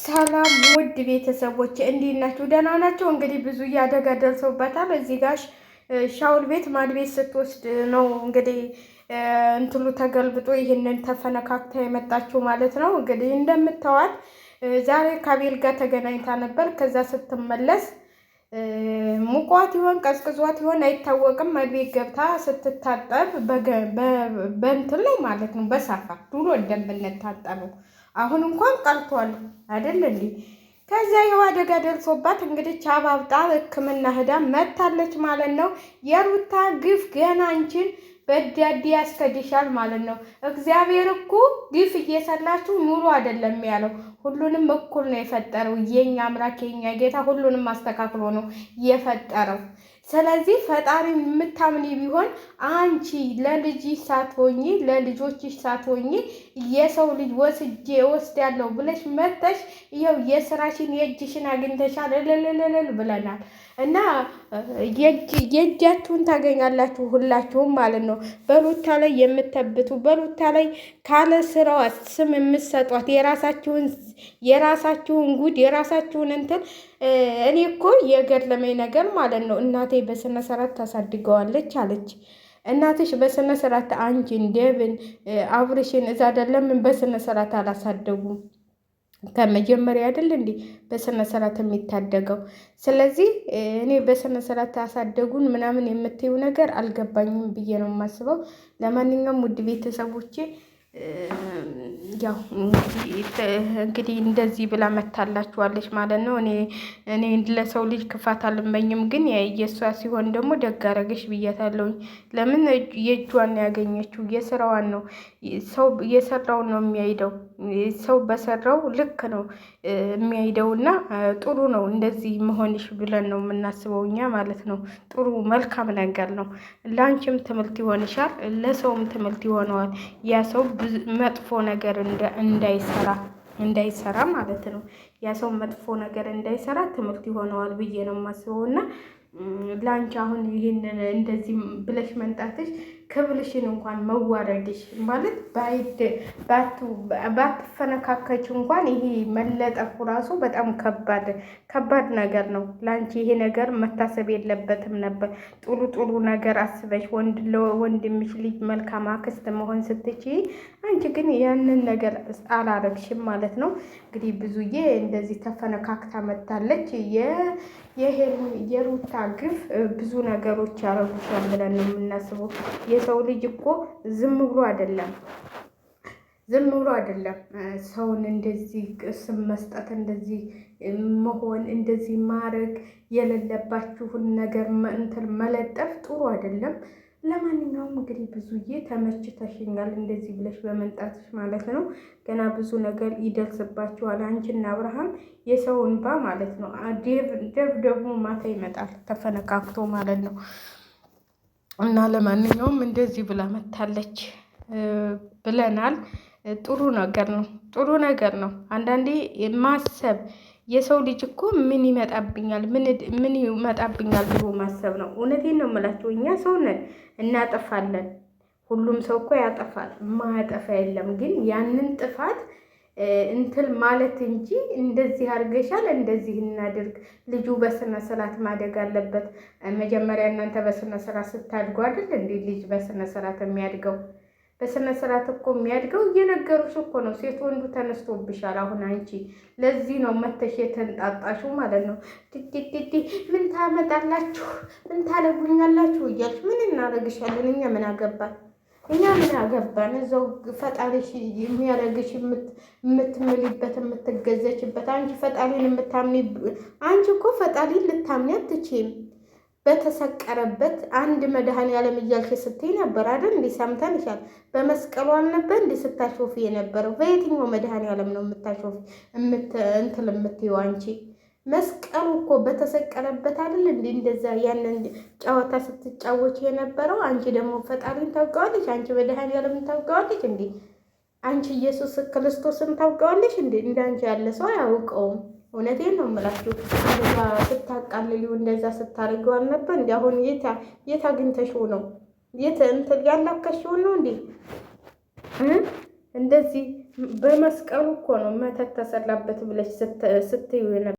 ሰላም ውድ ቤተሰቦች እንዴት ናችሁ? ደህና ናቸው። እንግዲህ ብዙ አደጋ ደርሶበታል። እዚህ ጋር ሻውል ቤት ማድ ቤት ስትወስድ ነው እንግዲህ እንትሉ ተገልብጦ ይህንን ተፈነካክታ የመጣችው ማለት ነው። እንግዲህ እንደምታዋት ዛሬ ከአቤል ጋር ተገናኝታ ነበር። ከዛ ስትመለስ ሙቋት ይሆን ቀዝቅዟት ይሆን አይታወቅም። ማድ ቤት ገብታ ስትታጠብ በእንትን ላይ ማለት ነው በሳፋ ድሮ እንደምንታጠበው አሁን እንኳን ቀልቷል አይደል እንዴ? ከዛ ይኸው አደጋ ደርሶባት እንግዲህ ቻባብጣ ሕክምና ሄዳ መታለች ማለት ነው። የሩታ ግፍ ገና አንቺን በዳዲ ያስከድሻል ማለት ነው። እግዚአብሔር እኮ ግፍ እየሰላችሁ ኑሮ አይደለም ያለው፣ ሁሉንም እኩል ነው የፈጠረው። የኛ አምላክ የኛ ጌታ ሁሉንም አስተካክሎ ነው የፈጠረው። ስለዚህ ፈጣሪ የምታምኒ ቢሆን አንቺ ለልጅሽ ሳትሆኚ ለልጆችሽ ሳትሆኚ የሰው ልጅ ወስዳለሁ ብለሽ መተሽ ይኸው የስራሽን የእጅሽን አግኝተሻል እልልልል ብለናል። እና የእጃችሁን ታገኛላችሁ ሁላችሁም ማለት ነው። በሩታ ላይ የምተብቱ በሩታ ላይ ካለ ስራዋ ስም የምትሰጧት የራሳችሁን ጉድ የራሳችሁን እንትን እኔ እኮ የገረመኝ ነገር ማለት ነው እናቴ በስነ ስርዓት ታሳድገዋለች አለች። እናትሽ በስነ ስርዓት አንቺን ደብን አብርሽን እዛ አይደለም በስነ ስርዓት አላሳደጉም። ከመጀመሪያ አይደል እንዴ በስነ ስርዓት የሚታደገው? ስለዚህ እኔ በስነ ስርዓት ያሳደጉን ምናምን የምትይው ነገር አልገባኝም ብዬ ነው የማስበው። ለማንኛውም ውድ ቤተሰቦቼ ያው እንግዲህ እንደዚህ ብላ መታላችኋለች ማለት ነው። እኔ ለሰው ልጅ ክፋት አልመኝም፣ ግን የእሷ ሲሆን ደግሞ ደግ አደረገሽ ብያታለሁኝ። ለምን የእጇን ያገኘችው የስራዋን ነው። ሰው የሰራውን ነው የሚያይደው። ሰው በሰራው ልክ ነው የሚያይደው እና ጥሩ ነው እንደዚህ መሆንሽ ብለን ነው የምናስበው እኛ ማለት ነው። ጥሩ መልካም ነገር ነው። ለአንቺም ትምህርት ይሆንሻል፣ ለሰውም ትምህርት ይሆነዋል። ያ ሰው መጥፎ ነገር እንዳይሰራ ማለት ነው። ያ ሰው መጥፎ ነገር እንዳይሰራ ትምህርት ይሆነዋል ብዬ ነው የማስበው። እና ለአንቺ አሁን ይህንን እንደዚህ ብለሽ መንጣትሽ ክብልሽን እንኳን መዋረድሽ ማለት ባትፈነካከች እንኳን ይሄ መለጠፉ ራሱ በጣም ከባድ ነገር ነው። ለአንቺ ይሄ ነገር መታሰብ የለበትም ነበር። ጥሩ ነገር አስበሽ ወንድምሽ ልጅ መልካም አክስት መሆን ስትችይ፣ አንቺ ግን ያንን ነገር አላረግሽም ማለት ነው። እንግዲህ ብዙዬ እንደዚህ ተፈነካክታ መታለች። የሩታ ግፍ ብዙ ነገሮች ያረጉሻል ብለን ነው የምናስበው። የሰው ልጅ እኮ ዝም ብሎ አይደለም ሰውን እንደዚህ ስም መስጠት፣ እንደዚህ መሆን፣ እንደዚህ ማድረግ፣ የሌለባችሁን ነገር እንትን መለጠፍ ጥሩ አይደለም። ለማንኛውም እንግዲህ ብዙዬ ተመችተሽኛል እንደዚህ ብለሽ በመምጣትሽ ማለት ነው። ገና ብዙ ነገር ይደርስባችኋል አንቺና አብርሃም። የሰው እንባ ማለት ነው። ደብ ደግሞ ማታ ይመጣል ተፈነካክቶ ማለት ነው። እና ለማንኛውም እንደዚህ ብላ መታለች ብለናል። ጥሩ ነገር ነው። አንዳንዴ ማሰብ የሰው ልጅ እኮ ምን ይመጣብኛል ብሎ ማሰብ ነው። እውነቴን ነው የምላቸው። እኛ ሰው ነን፣ እናጠፋለን። ሁሉም ሰው እኮ ያጠፋል፣ ማያጠፋ የለም። ግን ያንን ጥፋት እንትን ማለት እንጂ እንደዚህ አድርገሻል እንደዚህ እናድርግ። ልጁ በስነ ስርዓት ማደግ አለበት። መጀመሪያ እናንተ በስነ ስርዓት ስታድጉ አይደል እንዴ ልጅ በስነ ስርዓት የሚያድገው? በስነ ስርዓት እኮ የሚያድገው እየነገሩሽ እኮ ነው። ሴት ወንዱ ተነስቶብሻል። አሁን አንቺ ለዚህ ነው መተሽ የተንጣጣሹ ማለት ነው። ዲዲዲዲ ምን ታመጣላችሁ፣ ምን ታለጉኛላችሁ እያልሽ ምን እናደርግሻለን? እኛ ምን አገባን? እዛው ፈጣሪሽ የሚያደርግሽ የምትምሊበት የምትገዘችበት። አንቺ ፈጣሪን የምታምኒ አንቺ እኮ ፈጣሪን ልታምኒ አትችይም። በተሰቀረበት አንድ መድኃኔዓለም እያልሽ ስትይ ነበር አይደል? እንዲህ ሰምተንሻል። በመስቀሉ አልነበር እንዲህ ስታሾፊ የነበረው? በየትኛው መድኃኔዓለም ነው የምታሾፊ እንትን የምትይው አንቺ? መስቀሉ እኮ በተሰቀለበት አይደል እንዲህ እንደዛ ያንን ጨዋታ ስትጫወች የነበረው? አንቺ ደግሞ ፈጣሪን ታውቀዋለሽ? አንቺ መድኃኔዓለምን ታውቀዋለሽ እንዴ? አንቺ ኢየሱስ ክርስቶስን ታውቀዋለሽ እንዴ? እንዳንቺ ያለ ሰው አያውቀውም። እውነቴን ነው የምላችሁ። እንደዛ ስታቃልሊው እንደዛ ስታደርገው አልነበር እንዲ? አሁን የት አግኝተሽው ነው? የት እንትን ያላከሽው ነው እንዴ? እንደዚህ በመስቀሉ እኮ ነው መተት ተሰራበት ብለሽ ስትዩ